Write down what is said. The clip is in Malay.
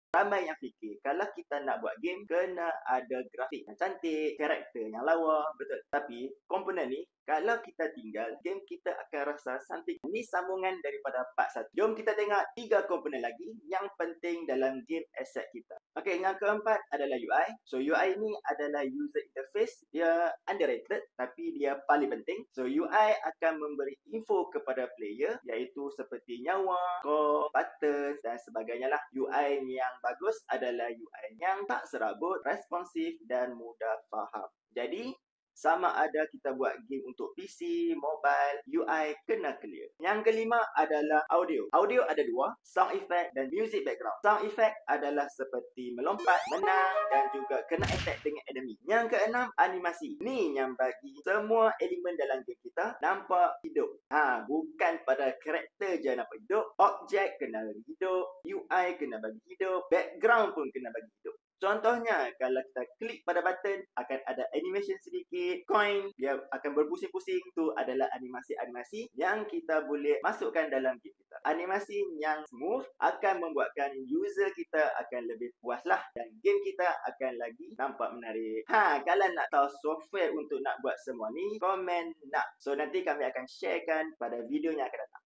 Ramai yang fikir kalau kita nak buat game kena ada grafik yang cantik, karakter yang lawa, betul. Tapi komponen ni kalau kita tinggal, game kita akan rasa something. Ini sambungan daripada part 1. Jom kita tengok 3 komponen lagi yang penting dalam game asset kita. Okey, yang keempat adalah UI. So UI ni adalah user interface. Dia underrated tapi dia paling penting. So UI akan memberi info kepada player iaitu seperti nyawa, core, buttons dan sebagainya lah. UI yang bagus adalah UI yang tak serabut, responsif dan mudah faham. Jadi sama ada kita buat game untuk PC, mobile, UI kena clear. Yang kelima adalah audio. Audio ada 2, sound effect dan music background. Sound effect adalah seperti melompat, menang dan juga kena attack dengan enemy. Yang keenam, animasi. Ni yang bagi semua elemen dalam game kita nampak hidup. Bukan pada karakter je nampak hidup. Objek kena bagi hidup, UI kena bagi hidup, background pun kena bagi hidup. Contohnya, kalau kita klik pada button, akan ada animation sedikit, coin, dia akan berpusing-pusing. Itu adalah animasi-animasi yang kita boleh masukkan dalam game kita. Animasi yang smooth akan membuatkan user kita akan lebih puas lah. Dan game kita akan lagi nampak menarik. Kalau nak tahu software untuk nak buat semua ni, komen nak. So, nanti kami akan sharekan pada video yang akan datang.